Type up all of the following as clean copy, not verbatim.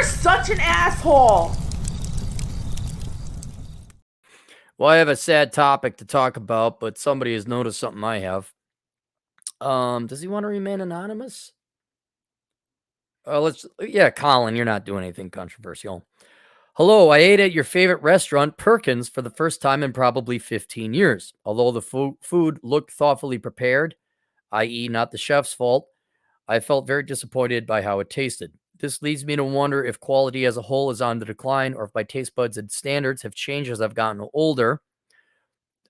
such an asshole. Well, I have a sad topic to talk about, but somebody has noticed something I have. Does he want to remain anonymous? Colin, you're not doing anything controversial. Hello, I ate at your favorite restaurant, Perkins, for the first time in probably 15 years. Although the food looked thoughtfully prepared, i.e., not the chef's fault, I felt very disappointed by how it tasted. This leads me to wonder if quality as a whole is on the decline or if my taste buds and standards have changed as I've gotten older.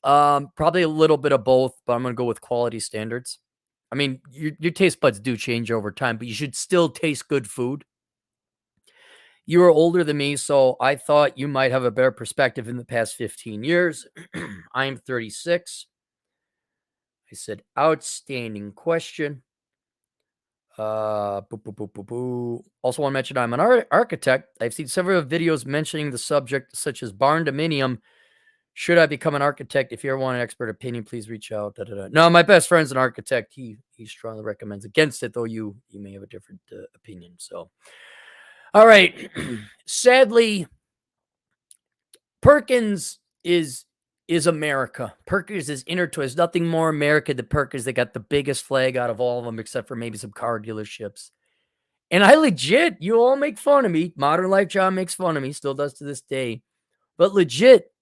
Probably a little bit of both, but I'm gonna go with quality standards. I mean, your taste buds do change over time, but you should still taste good food. You are older than me, so I thought you might have a better perspective in the past 15 years. I am 36. I said, outstanding question. Boo, boo, boo, boo, boo. Also want to mention I'm an architect. I've seen several videos mentioning the subject, such as barn dominium. Should I become an architect? If you ever want an expert opinion, please reach out. Da, da, da. No, my best friend's an architect. He strongly recommends against it, though you may have a different opinion. So, all right. Sadly, Perkins is America. Perkins is intertwined. There's nothing more America than Perkins. They got the biggest flag out of all of them, except for maybe some car dealerships. And I legit, you all make fun of me. Modern Life John makes fun of me, still does to this day. But legit,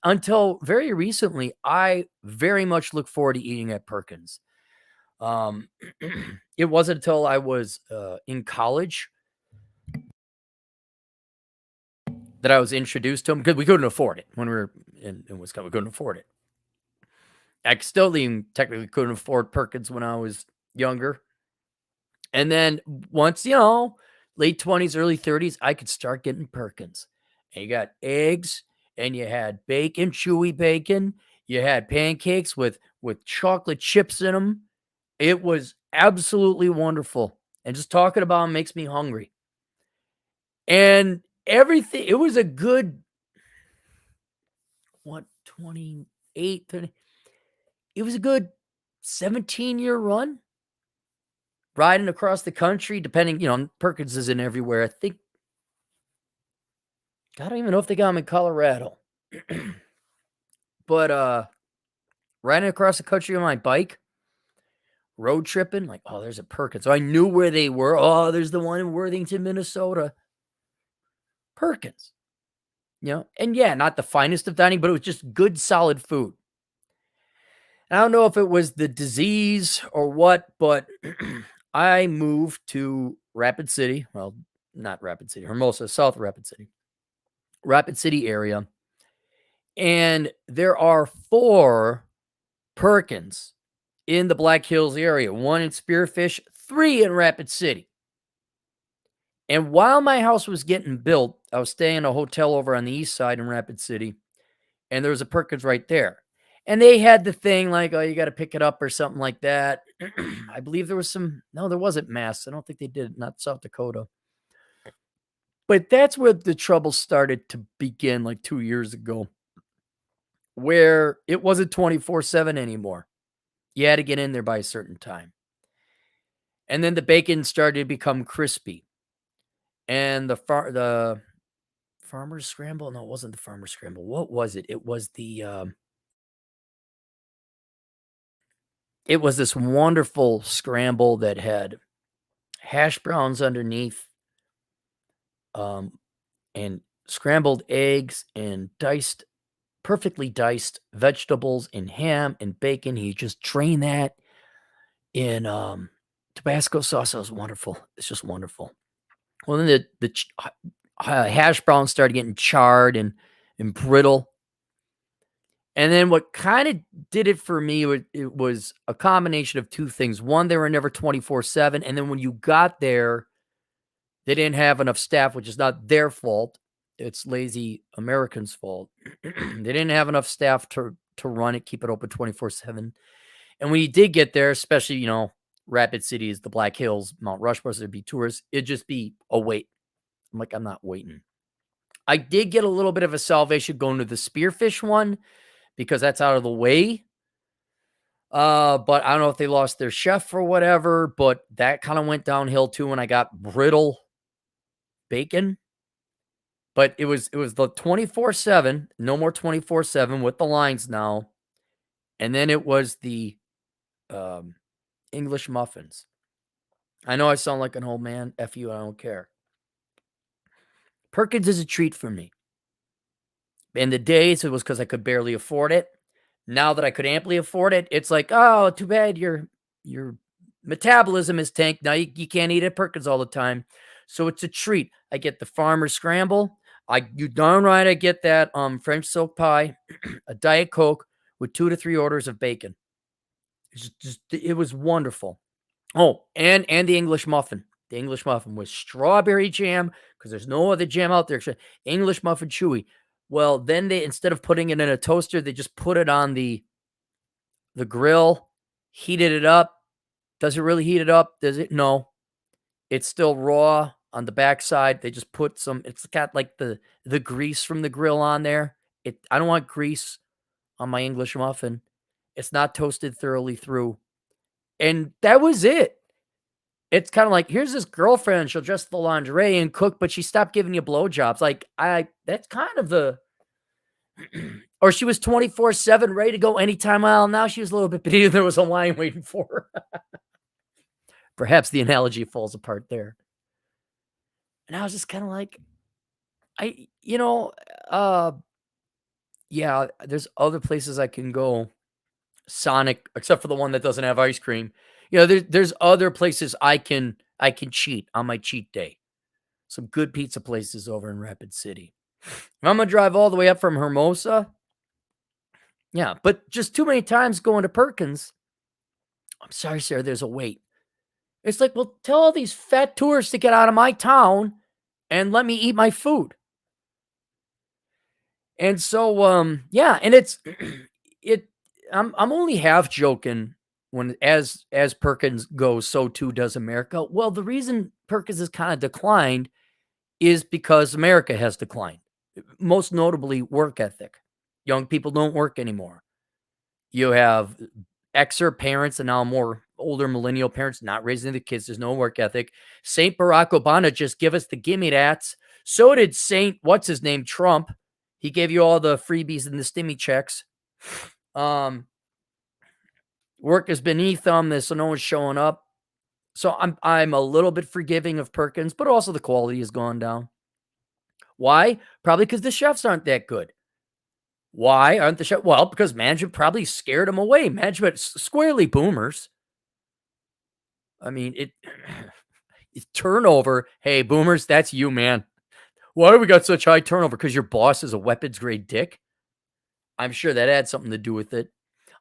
until very recently, I very much look forward to eating at Perkins. It wasn't until I was in college that I was introduced to them because we couldn't afford it when we were in Wisconsin. We couldn't afford it. I still even technically couldn't afford Perkins when I was younger. And then once, late 20s, early 30s, I could start getting Perkins. And you got eggs, and you had bacon, chewy bacon. You had pancakes with chocolate chips in them. It was absolutely wonderful. And just talking about them makes me hungry. And everything, it was a good, 28, 30. It was a good 17-year run. Riding across the country, depending, Perkins is in everywhere. I don't even know if they got them in Colorado. But riding across the country on my bike, road tripping, like, oh, there's a Perkins. So I knew where they were. Oh, there's the one in Worthington, Minnesota. Perkins. And yeah, not the finest of dining, but it was just good, solid food. I don't know if it was the disease or what, but I moved to Rapid City. Well, not Rapid City, Hermosa, South Rapid City. Rapid City area. And there are 4 Perkins in the Black Hills area, 1 in Spearfish, 3 in Rapid City. And while my house was getting built, I was staying in a hotel over on the east side in Rapid City, and there was a Perkins right there. And they had the thing like, oh, you got to pick it up or something like that. I believe there was there wasn't Mass. I don't think they did, not South Dakota. But that's where the trouble started to begin like 2 years ago, where it wasn't 24/7 anymore. You had to get in there by a certain time. And then the bacon started to become crispy. And the farmer's scramble? No, it wasn't the farmer's scramble. What was it? It was it was this wonderful scramble that had hash browns underneath, and scrambled eggs and perfectly diced vegetables and ham and bacon. He just drained that in Tabasco sauce. It was wonderful. It's just wonderful. Well, then the hash browns started getting charred and brittle. And then what kind of did it for me, it was a combination of 2 things. One, they were never 24/7. And then when you got there, they didn't have enough staff, which is not their fault. It's lazy Americans' fault. They didn't have enough staff to run it, keep it open 24/7. And when you did get there, especially, Rapid City is the Black Hills, Mount Rushmore, so there'd be tourists. It'd just be a wait. I'm like, I'm not waiting. I did get a little bit of a salvation going to the Spearfish one because that's out of the way. But I don't know if they lost their chef or whatever, but that kind of went downhill too when I got brittle bacon, but it was the 24/7, no more 24/7 with the lines now, and then it was the, um, English muffins. I know I sound like an old man, F you, I don't care. Perkins is a treat for me. In the days, it was because I could barely afford it. Now that I could amply afford it, it's like, "Oh, too bad your metabolism is tanked. Now you can't eat at Perkins all the time." So it's a treat. I get the farmer scramble. You darn right I get that, French silk pie, a Diet Coke with 2 to 3 orders of bacon. It's just it was wonderful. Oh, and the English muffin. The English muffin with strawberry jam, because there's no other jam out there. English muffin chewy. Well, then they instead of putting it in a toaster, they just put it on the grill, heated it up. Does it really heat it up? Does it? No. It's still raw on the backside. They just put it's got like the grease from the grill on there. I don't want grease on my English muffin. It's not toasted thoroughly through. And that was it. It's kinda like, here's this girlfriend, she'll dress the lingerie and cook, but she stopped giving you blowjobs, like, that's kind of the or she was 24/7 ready to go anytime. Well, now she was a little bit but there was a line waiting for her. Perhaps the analogy falls apart there. And I was just kinda like, I you know, uh, yeah, there's other places I can go. Sonic, except for the one that doesn't have ice cream. There's other places I can cheat on my cheat day. Some good pizza places over in Rapid City. If I'm gonna drive all the way up from Hermosa, yeah, but just too many times going to Perkins. I'm sorry, sir, there's a wait. It's like, well, tell all these fat tourists to get out of my town and let me eat my food. And so, yeah, and it's it. I'm only half joking when as Perkins goes, so too does America. Well, the reason Perkins has kind of declined is because America has declined. Most notably, work ethic. Young people don't work anymore. You have Xer parents and now more older millennial parents not raising the kids. There's no work ethic. Saint Barack Obama just give us the gimme dats. So did Saint what's his name Trump. He gave you all the freebies and the stimmy checks. Um, Work is beneath them, so no one's showing up. So I'm a little bit forgiving of Perkins, but also the quality has gone down. Why? Probably because the chefs aren't that good. Why aren't the chefs? Well, because management probably scared them away. Management squarely boomers. I mean, it's turnover. Hey, boomers, that's you, man. Why do we got such high turnover? Because your boss is a weapons grade dick. I'm sure that had something to do with it.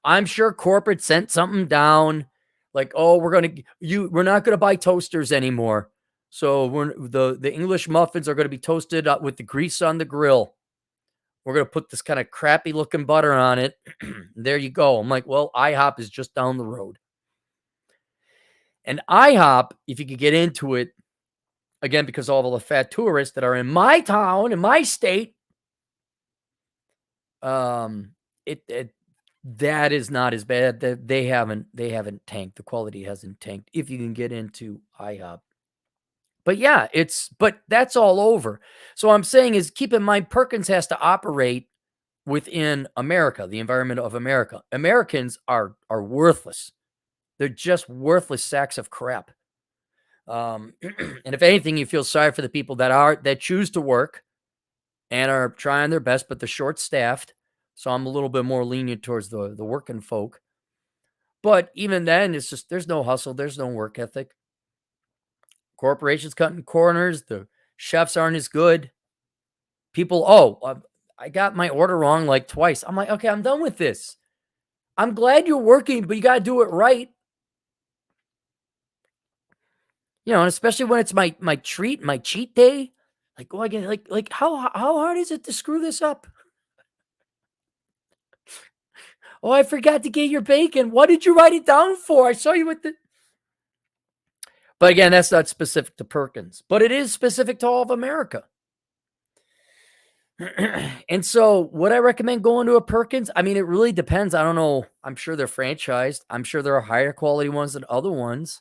I'm sure corporate sent something down, like, "Oh, we're not gonna buy toasters anymore. So the English muffins are gonna be toasted with the grease on the grill. We're gonna put this kinda crappy looking butter on it. There you go." I'm like, "Well, IHOP is just down the road." And IHOP, if you could get into it, again, because all the fat tourists that are in my town, in my state, um, it that is not as bad. That they haven't tanked. The quality hasn't tanked if you can get into IHOP. But yeah, but that's all over. So I'm saying is keep in mind Perkins has to operate within America, the environment of America. Americans are worthless. They're just worthless sacks of crap. And if anything, you feel sorry for the people that choose to work and are trying their best, but they're short staffed. So I'm a little bit more lenient towards the working folk. But even then, it's just there's no hustle, there's no work ethic. Corporations cutting corners, the chefs aren't as good. People, I got my order wrong like twice. I'm like, okay, I'm done with this. I'm glad you're working, but you got to do it right. And especially when it's my treat, my cheat day. Like, oh, I get like how hard is it to screw this up? Oh, I forgot to get your bacon. What did you write it down for? I saw you with the. But again, that's not specific to Perkins, but it is specific to all of America. And so, would I recommend going to a Perkins? I mean, it really depends. I don't know. I'm sure they're franchised. I'm sure there are higher quality ones than other ones.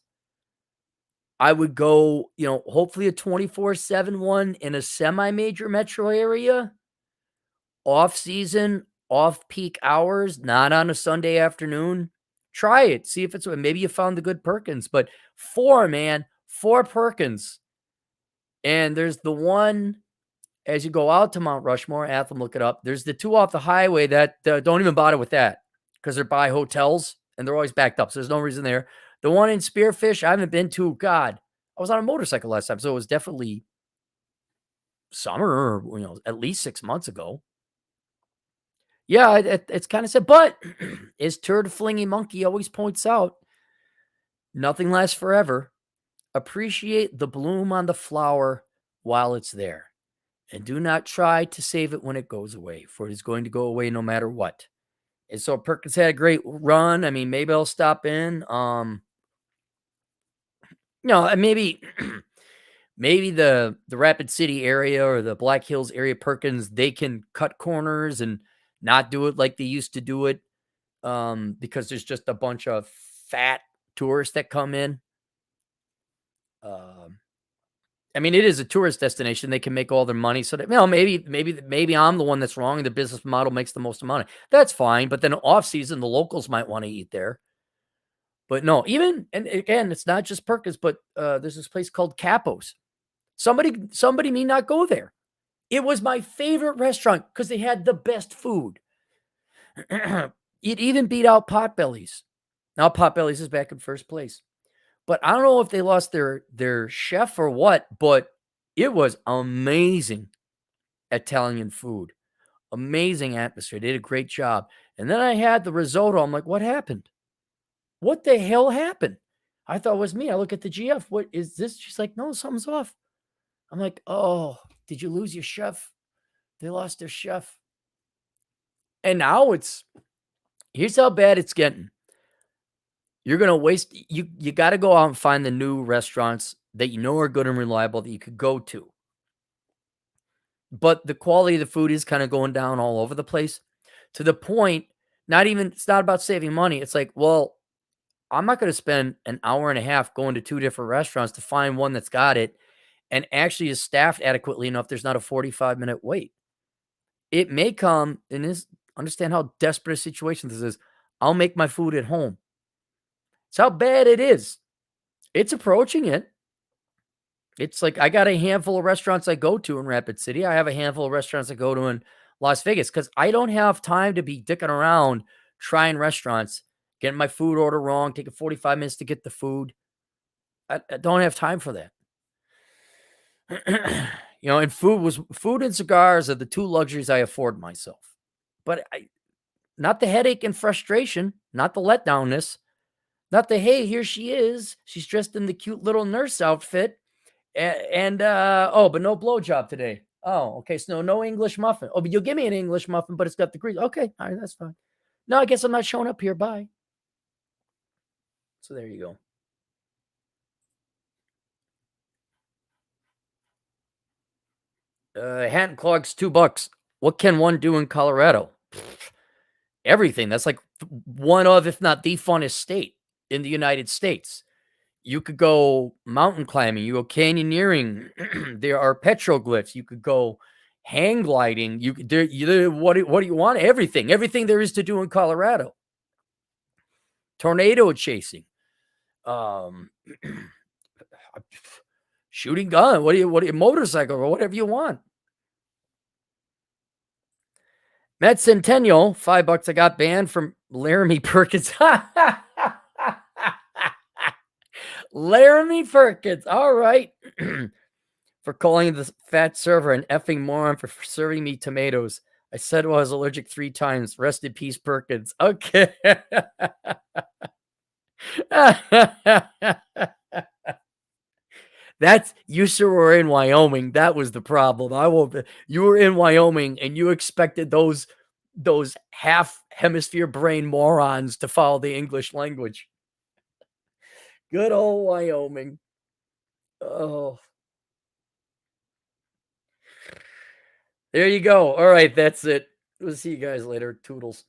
I would go, hopefully a 24/7 one in a semi-major metro area, off season, off peak hours, not on a Sunday afternoon. Try it. See if it's maybe you found the good Perkins, but 4, man, 4 Perkins. And there's the one as you go out to Mount Rushmore, Atham, look it up. There's the 2 off the highway that don't even bother with that because they're by hotels and they're always backed up. So there's no reason there. The one in Spearfish, I haven't been to. God, I was on a motorcycle last time, so it was definitely summer or at least 6 months ago. Yeah, it's kind of sad, but as Turd Flingy Monkey always points out, nothing lasts forever. Appreciate the bloom on the flower while it's there, and do not try to save it when it goes away, for it is going to go away no matter what. And so Perkins had a great run. I mean, maybe I'll stop in. And maybe maybe the Rapid City area or the Black Hills area Perkins, they can cut corners and not do it like they used to do it. Because there's just a bunch of fat tourists that come in. I mean, it is a tourist destination. They can make all their money. So that, maybe I'm the one that's wrong and the business model makes the most money. That's fine. But then off season, the locals might want to eat there. But no, and again, it's not just Perkins, but there's this place called Capo's. Somebody may not go there. It was my favorite restaurant because they had the best food. It even beat out Potbelly's. Now Potbelly's is back in first place. But I don't know if they lost their chef or what, but it was amazing Italian food. Amazing atmosphere. They did a great job. And then I had the risotto. I'm like, what happened? What the hell happened? I thought it was me. I look at the GF. What is this? She's like, no, something's off. I'm like, oh, did you lose your chef? They lost their chef. And now here's how bad it's getting. You're going to waste, you got to go out and find the new restaurants that you know are good and reliable that you could go to. But the quality of the food is kind of going down all over the place to the point, it's not about saving money. It's like, well, I'm not going to spend an hour and a half going to 2 different restaurants to find one that's got it and actually is staffed adequately enough. There's not a 45-minute wait. It may come in this, understand how desperate a situation this is. I'll make my food at home. It's how bad it is. It's approaching it. It's like I got a handful of restaurants I go to in Rapid City. I have a handful of restaurants I go to in Las Vegas because I don't have time to be dicking around trying restaurants, getting my food order wrong, taking 45 minutes to get the food. I don't have time for that. And food and cigars are the 2 luxuries I afford myself. But not the headache and frustration, not the letdownness, not the, hey, here she is. She's dressed in the cute little nurse outfit. But no blowjob today. Oh, okay. So no English muffin. Oh, but you'll give me an English muffin, but it's got the grease. Okay. All right. That's fine. No, I guess I'm not showing up here. Bye. So there you go. Hat and clogs, $2. What can one do in Colorado? Everything. That's like one of, if not the funnest state in the United States. You could go mountain climbing. You go canyoneering. There are petroglyphs. You could go hang gliding. What do you want? Everything there is to do in Colorado. Tornado chasing. Shooting gun. What do you motorcycle or whatever you want. Met Centennial, $5 I got banned from Laramie Perkins. Laramie Perkins. All right. For calling the fat server an effing moron for serving me tomatoes. I said I was allergic 3 times. Rest in peace, Perkins. Okay. You sure were in Wyoming. That was the problem. You were in Wyoming and you expected those half hemisphere brain morons to follow the English language. Good old Wyoming. Oh. There you go. All right, that's it. We'll see you guys later. Toodles.